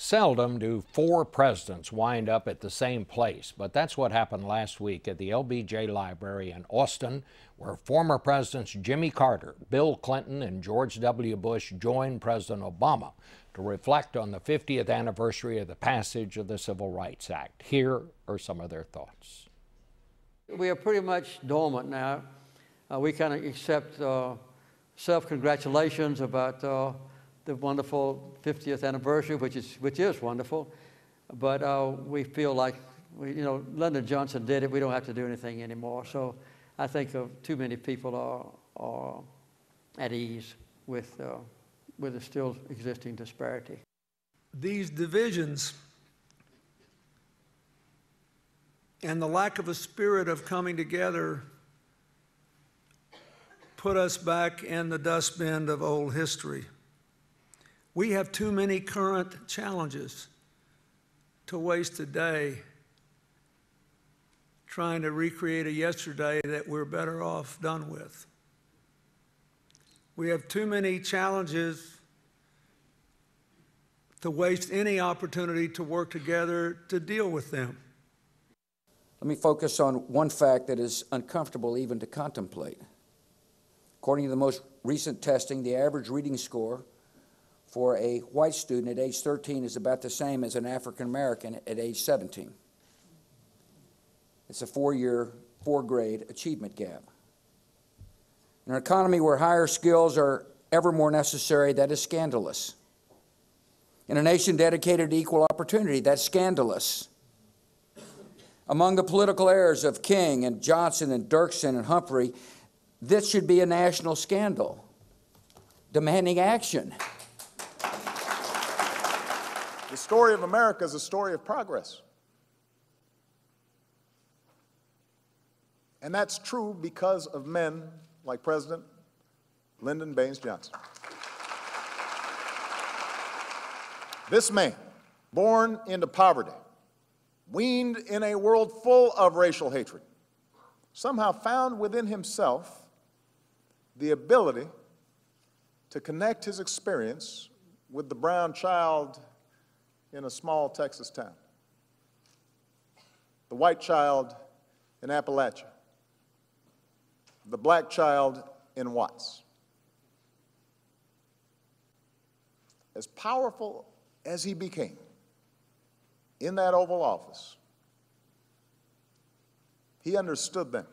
Seldom do four presidents wind up at the same place, but that's what happened last week at the LBJ Library in Austin, where former Presidents Jimmy Carter, Bill Clinton, and George W. Bush joined President Obama to reflect on the 50th anniversary of the passage of the Civil Rights Act. Here are some of their thoughts. We are pretty much dormant now. We kind of accept self-congratulations about the wonderful 50th anniversary, which is wonderful, but we feel like, Lyndon Johnson did it. We don't have to do anything anymore. So I think too many people are at ease with the still existing disparity. These divisions and the lack of a spirit of coming together put us back in the dustbin of old history. We have too many current challenges to waste a day trying to recreate a yesterday that we're better off done with. We have too many challenges to waste any opportunity to work together to deal with them. Let me focus on one fact that is uncomfortable even to contemplate. According to the most recent testing, the average reading score for a white student at age 13 is about the same as an African American at age 17. It's a four-grade achievement gap. In an economy where higher skills are ever more necessary, that is scandalous. In a nation dedicated to equal opportunity, that's scandalous. Among the political errors of King and Johnson and Dirksen and Humphrey, this should be a national scandal, demanding action. The story of America is a story of progress. And that's true because of men like President Lyndon Baines Johnson. This man, born into poverty, weaned in a world full of racial hatred, somehow found within himself the ability to connect his experience with the brown child in a small Texas town, the white child in Appalachia, the black child in Watts. As powerful as he became in that Oval Office, he understood them.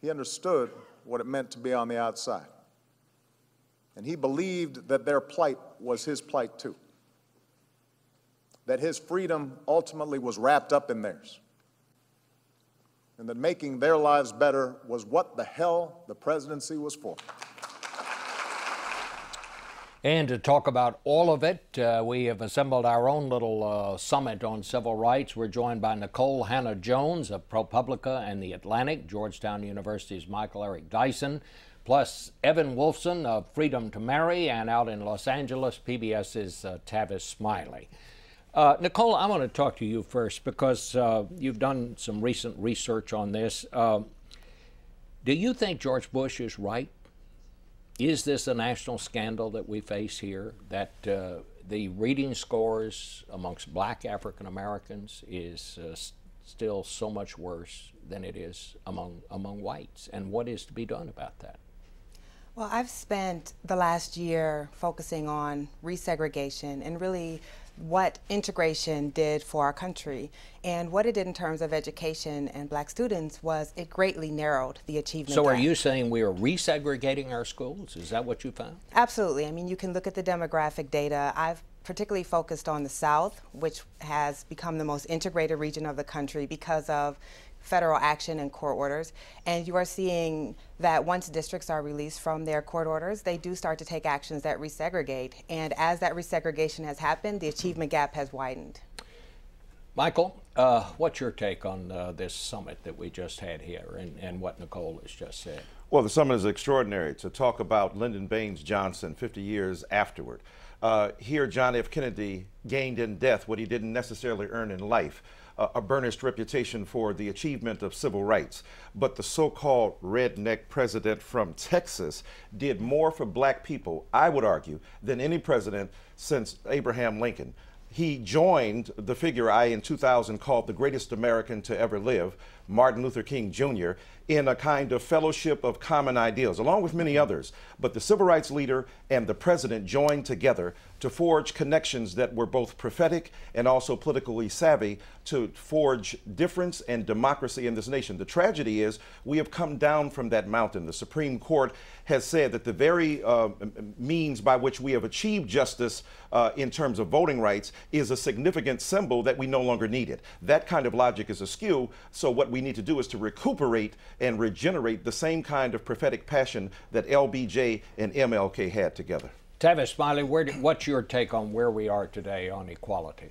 He understood what it meant to be on the outside. And he believed that their plight was his plight too. That his freedom ultimately was wrapped up in theirs. And that making their lives better was what the hell the presidency was for. And to talk about all of it, we have assembled our own little summit on civil rights. We're joined by Nikole Hannah-Jones of ProPublica and The Atlantic, Georgetown University's Eric Dyson, plus Evan Wolfson of Freedom to Marry, and out in Los Angeles, PBS's Tavis Smiley. Nikole, I want to talk to you first because you've done some recent research on this. Do you think George Bush is right? Is this a national scandal that we face here, that the reading scores amongst black African Americans is still so much worse than it is among whites? And what is to be done about that? Well, I've spent the last year focusing on resegregation and really what integration did for our country. And what it did in terms of education and black students was it greatly narrowed the achievement gap. So are you saying we are resegregating our schools? Is that what you found? Absolutely. I mean, you can look at the demographic data. I've particularly focused on the South, which has become the most integrated region of the country because of federal action and court orders. And you are seeing that once districts are released from their court orders, they do start to take actions that resegregate. And as that resegregation has happened, the achievement gap has widened. Michael, what's your take on this summit that we just had here and what Nikole has just said? Well, the summit is extraordinary. To talk about Lyndon Baines Johnson 50 years afterward. Here, John F. Kennedy gained in death what he didn't necessarily earn in life, a burnished reputation for the achievement of civil rights. But the so-called redneck president from Texas did more for black people, I would argue, than any president since Abraham Lincoln. He joined the figure I, in 2000, called the greatest American to ever live, Martin Luther King Jr., in a kind of fellowship of common ideals, along with many others. But the civil rights leader and the president joined together to forge connections that were both prophetic and also politically savvy to forge difference and democracy in this nation. The tragedy is we have come down from that mountain. The Supreme Court has said that the very means by which we have achieved justice in terms of voting rights is a significant symbol that we no longer need it. That kind of logic is askew, so what we need to do is to recuperate and regenerate the same kind of prophetic passion that LBJ and MLK had together. Tavis Smiley, what's your take on where we are today on equality?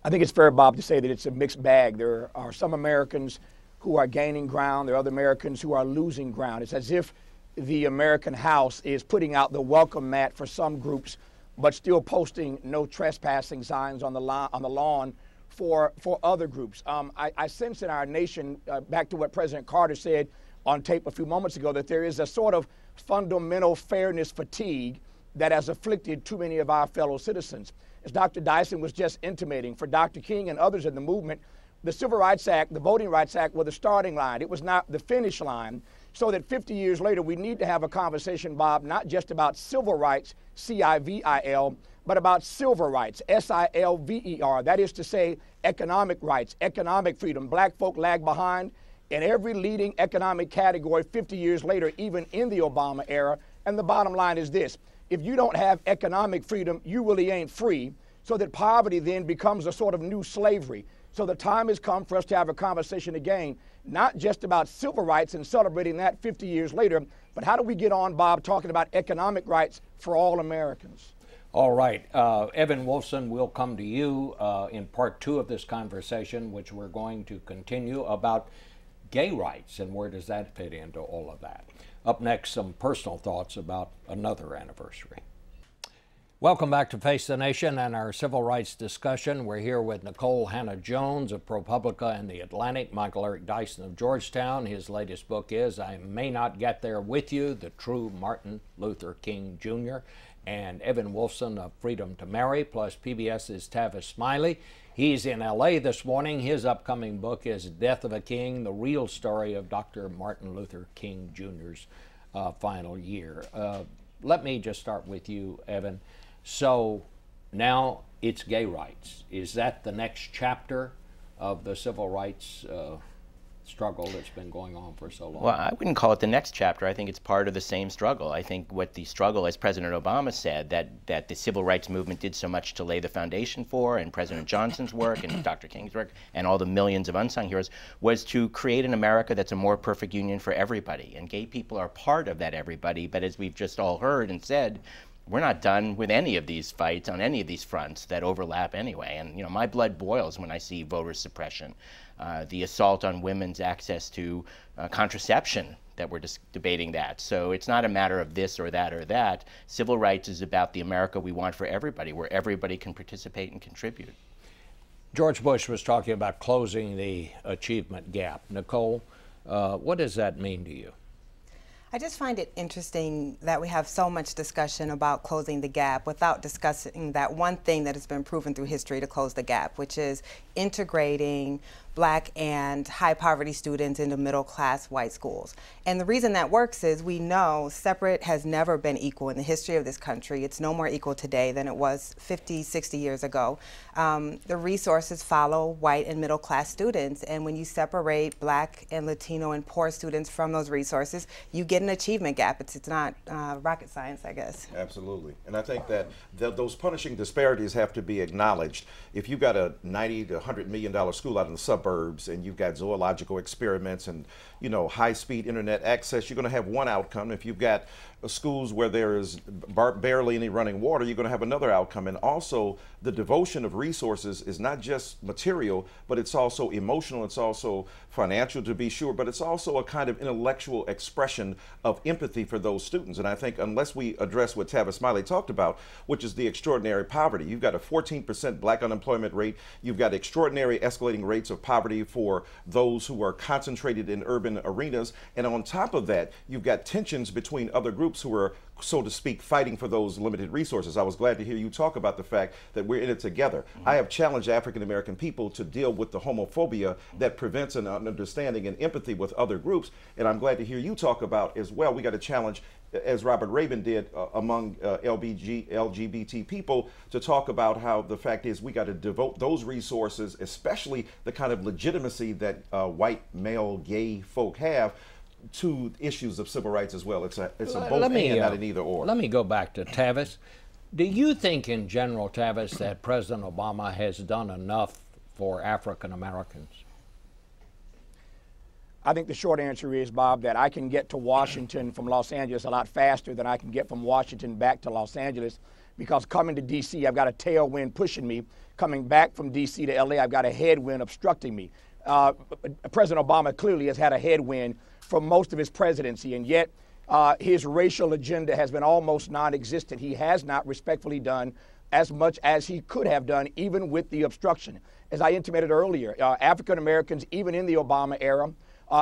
I think it's fair, Bob, to say that it's a mixed bag. There are some Americans who are gaining ground. There are other Americans who are losing ground. It's as if the American House is putting out the welcome mat for some groups, but still posting no trespassing signs on the lawn for other groups. I sense in our nation, back to what President Carter said on tape a few moments ago, that there is a sort of fundamental fairness fatigue that has afflicted too many of our fellow citizens. As Dr. Dyson was just intimating, for Dr. King and others in the movement, the Civil Rights Act, the Voting Rights Act, were the starting line. It was not the finish line. So that 50 years later, we need to have a conversation, Bob, not just about civil rights, C-I-V-I-L, but about silver rights, S-I-L-V-E-R. That is to say, economic rights, economic freedom. Black folk lag behind in every leading economic category 50 years later, even in the Obama era. And the bottom line is this: if you don't have economic freedom, you really ain't free, so that poverty then becomes a sort of new slavery. So the time has come for us to have a conversation again, not just about civil rights and celebrating that 50 years later, but how do we get on, Bob, talking about economic rights for all Americans? All right. Evan Wolfson, we'll come to you in part 2 of this conversation, which we're going to continue about gay rights and where does that fit into all of that. Up next, some personal thoughts about another anniversary. Welcome back to Face the Nation and our civil rights discussion. We're here with Nikole Hannah-Jones of ProPublica and The Atlantic, Michael Eric Dyson of Georgetown. His latest book is I May Not Get There With You, The True Martin Luther King Jr., and Evan Wolfson of Freedom to Marry, plus PBS's Tavis Smiley. He's in LA this morning. His upcoming book is Death of a King, the real story of Dr. Martin Luther King Jr.'s final year. Let me just start with you, Evan. So now it's gay rights. Is that the next chapter of the civil rights struggle that's been going on for so long? Well, I wouldn't call it the next chapter. I think it's part of the same struggle. I think what the struggle, as President Obama said, that the civil rights movement did so much to lay the foundation for, and President Johnson's work and Dr. King's work and all the millions of unsung heroes, was to create an America that's a more perfect union for everybody. And gay people are part of that everybody, but as we've just all heard and said, we're not done with any of these fights on any of these fronts that overlap anyway. And, you know, my blood boils when I see voter suppression, the assault on women's access to contraception, that we're just debating that. So it's not a matter of this or that or that. Civil rights is about the America we want for everybody, where everybody can participate and contribute. George Bush was talking about closing the achievement gap. Nikole, what does that mean to you? I just find it interesting that we have so much discussion about closing the gap without discussing that one thing that has been proven through history to close the gap, which is integrating Black and high poverty students into middle class white schools. And the reason that works is we know separate has never been equal in the history of this country. It's no more equal today than it was 50, 60 years ago. The resources follow white and middle class students, and when you separate Black and Latino and poor students from those resources, you get an achievement gap. It's not rocket science, I guess. Absolutely. And I think that those punishing disparities have to be acknowledged. If you've got a $90 to $100 million school out in the suburbs, suburbs and you've got zoological experiments and, you know, high-speed internet access, you're going to have one outcome. If you've got schools where there is barely any running water, you're going to have another outcome. And also, the devotion of resources is not just material, but it's also emotional, it's also financial, to be sure, but it's also a kind of intellectual expression of empathy for those students. And I think unless we address what Tavis Smiley talked about, which is the extraordinary poverty, you've got a 14% black unemployment rate, you've got extraordinary escalating rates of poverty for those who are concentrated in urban arenas, and on top of that, you've got tensions between other groups who are, so to speak, fighting for those limited resources. I was glad to hear you talk about the fact that we're in it together. I have challenged African American people to deal with the homophobia that prevents an understanding and empathy with other groups, and I'm glad to hear you talk about as well. We got to challenge, as Robert Rabin did among LGBT people, to talk about how the fact is we got to devote those resources, especially the kind of legitimacy that white male gay folk have, to issues of civil rights as well. It's a both and, not an either or. Let me go back to Tavis. Do you think in general, Tavis, that President Obama has done enough for African Americans? I think the short answer is, Bob, that I can get to Washington from Los Angeles a lot faster than I can get from Washington back to Los Angeles, because coming to D.C., I've got a tailwind pushing me. Coming back from D.C. to L.A., I've got a headwind obstructing me. President Obama clearly has had a headwind for most of his presidency, and yet his racial agenda has been almost non-existent. He has not respectfully done as much as he could have done, even with the obstruction. As I intimated earlier, African Americans, even in the Obama era,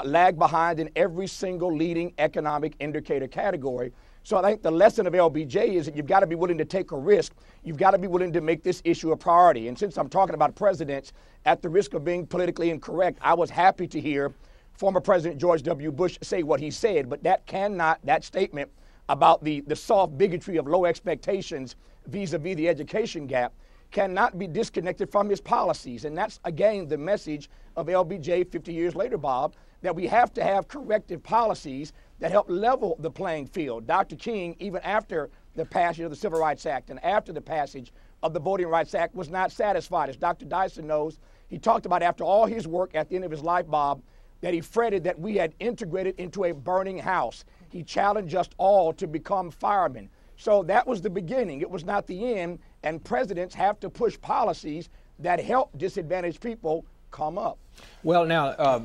lag behind in every single leading economic indicator category. So I think the lesson of LBJ is that you've got to be willing to take a risk. You've got to be willing to make this issue a priority. And since I'm talking about presidents, at the risk of being politically incorrect, I was happy to hear former President George W. Bush say what he said, but that statement about the soft bigotry of low expectations vis-a-vis the education gap cannot be disconnected from his policies. And that's, again, the message of LBJ 50 years later, Bob, that we have to have corrective policies that help level the playing field. Dr. King, even after the passage of the Civil Rights Act and after the passage of the Voting Rights Act, was not satisfied. As Dr. Dyson knows, he talked about after all his work at the end of his life, Bob, that he fretted that we had integrated into a burning house. He challenged us all to become firemen. So that was the beginning. It was not the end, and presidents have to push policies that help disadvantaged people come up. Well, now,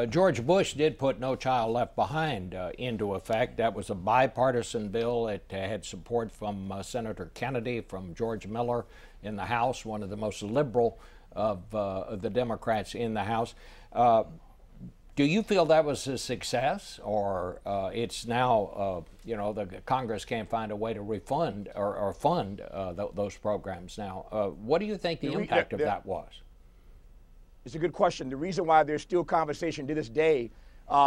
George Bush did put No Child Left Behind into effect. That was a bipartisan bill. It had support from Senator Kennedy, from George Miller in the House, one of the most liberal of the Democrats in the House. Do you feel that was a success, or it's now, you know, the Congress can't find a way to refund or fund those programs now? What do you think the impact of that was? It's a good question. The reason why there's still conversation to this day,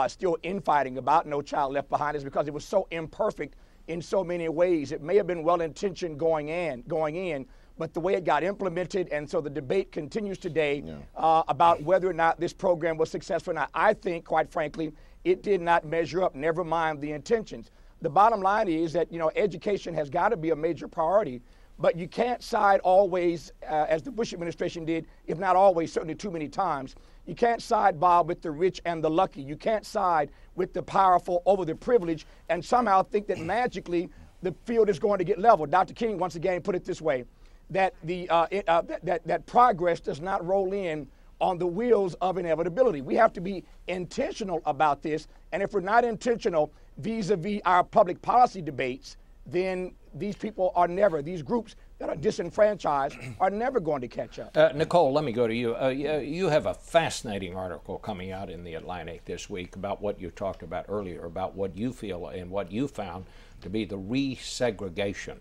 still infighting about No Child Left Behind, is because it was so imperfect in so many ways. It may have been well-intentioned going in, but the way it got implemented, and so the debate continues today about whether or not this program was successful or not. I think, quite frankly, it did not measure up, never mind the intentions. The bottom line is that, you know, education has got to be a major priority, but you can't side always, as the Bush administration did, if not always, certainly too many times. You can't side, Bob, with the rich and the lucky. You can't side with the powerful over the privileged and somehow think that magically the field is going to get leveled. Dr. King, once again, put it this way, that that progress does not roll in on the wheels of inevitability. We have to be intentional about this, and if we're not intentional vis-a-vis our public policy debates, then these people are never, these groups that are disenfranchised are never going to catch up. Nikole, let me go to you. You have a fascinating article coming out in the Atlantic this week about what you talked about earlier, about what you feel and what you found to be the resegregation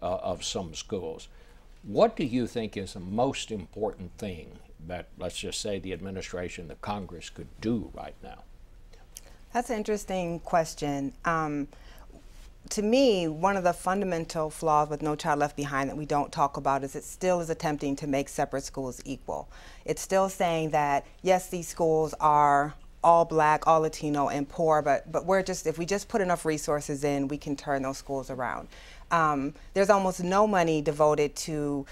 of some schools. What do you think is the most important thing that, let's just say, the administration, the Congress could do right now? That's an interesting question. To me, one of the fundamental flaws with No Child Left Behind that we don't talk about is it still is attempting to make separate schools equal. It's still saying that, yes, these schools are all Black, all Latino, and poor, but we're just, if we just put enough resources in, we can turn those schools around. There's almost no money devoted to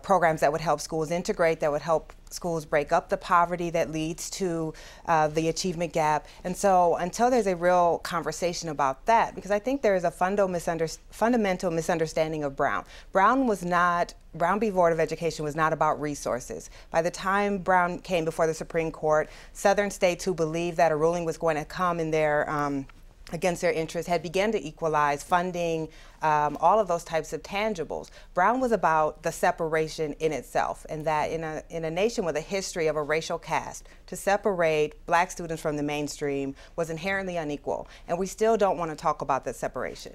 programs that would help schools integrate, that would help schools break up the poverty that leads to the achievement gap. And so until there's a real conversation about that, because I think there is a fundamental misunderstanding of Brown. Brown v. Board of Education was not about resources. By the time Brown came before the Supreme Court, Southern states who believed that a ruling was going to come in their against their interests had begun to equalize funding, all of those types of tangibles. Brown was about the separation in itself, and that in a nation with a history of a racial caste, to separate black students from the mainstream was inherently unequal, and we still don't want to talk about that separation.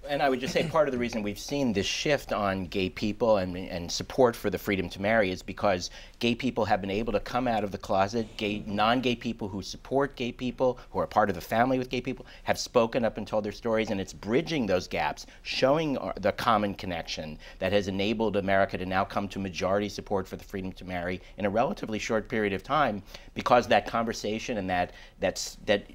And I would just say part of the reason we've seen this shift on gay people and support for the freedom to marry is because gay people have been able to come out of the closet. Non-gay people who support gay people, who are part of the family with gay people, have spoken up and told their stories, and it's bridging those gaps, showing the common connection that has enabled America to now come to majority support for the freedom to marry in a relatively short period of time, because that conversation and that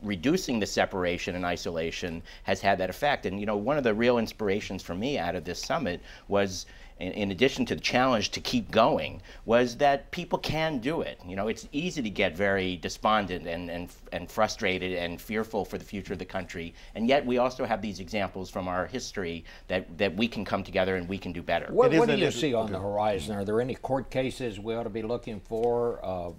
reducing the separation and isolation has had that effect. And one of the real inspirations for me out of this summit was, in addition to the challenge to keep going, was that people can do it. It's easy to get very despondent and frustrated and fearful for the future of the country, and yet we also have these examples from our history that we can come together and we can do better. What do you see on the horizon? Are there any court cases we ought to be looking for?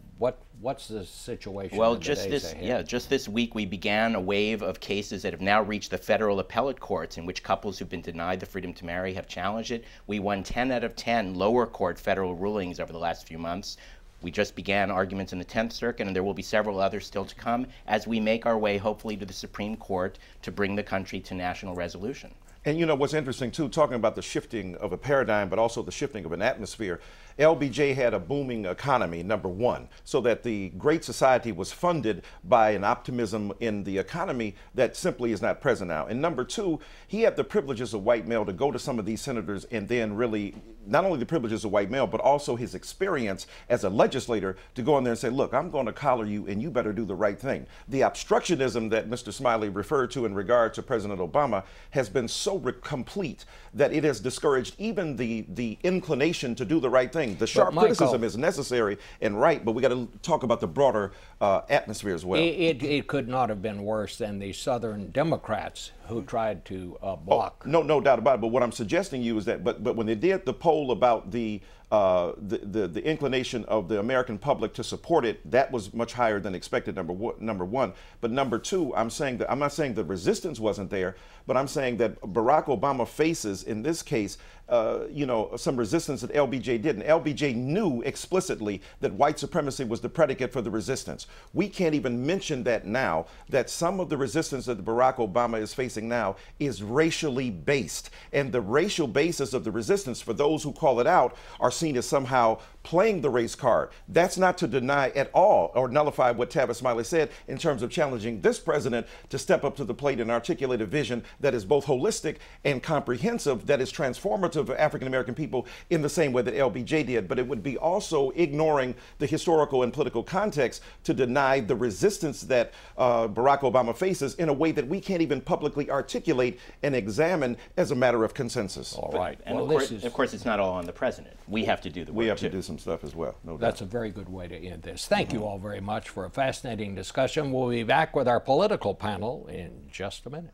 What's the situation? Well, just this week we began a wave of cases that have now reached the federal appellate courts, in which couples who've been denied the freedom to marry have challenged it. We won 10 out of 10 lower court federal rulings over the last few months. We just began arguments in the 10th Circuit, and there will be several others still to come as we make our way, hopefully, to the Supreme Court to bring the country to national resolution. And what's interesting too, talking about the shifting of a paradigm, but also the shifting of an atmosphere, LBJ had a booming economy, number one, so that the Great Society was funded by an optimism in the economy that simply is not present now. And number two, he had the privilege as a white male to go to some of these senators and then really, not only the privilege as a white male, but also his experience as a legislator to go in there and say, look, I'm going to collar you and you better do the right thing. The obstructionism that Mr. Smiley referred to in regard to President Obama has been so complete that it has discouraged even the inclination to do the right thing. The sharp criticism is necessary and right, but we got to talk about the broader atmosphere as well. It could not have been worse than the Southern Democrats who tried to block. No doubt about it. But what I'm suggesting you is that, but when they did the poll about the inclination of the American public to support it, that was much higher than expected, number one. But number two, I'm not saying the resistance wasn't there, but I'm saying that Barack Obama faces, in this case, some resistance that LBJ didn't. LBJ knew explicitly that white supremacy was the predicate for the resistance. We can't even mention that now, that some of the resistance that Barack Obama is facing now is racially based. And the racial basis of the resistance, for those who call it out, are seen as somehow playing the race card. That's not to deny at all or nullify what Tavis Smiley said in terms of challenging this president to step up to the plate and articulate a vision that is both holistic and comprehensive, that is transformative of African American people in the same way that LBJ did. But it would be also ignoring the historical and political context to deny the resistance that Barack Obama faces in a way that we can't even publicly articulate and examine as a matter of consensus. All right. And of course, it's not all on the president. We have to do the work. We have to do some stuff as well. No doubt. That's a very good way to end this. Thank you all very much for a fascinating discussion. We'll be back with our political panel in just a minute.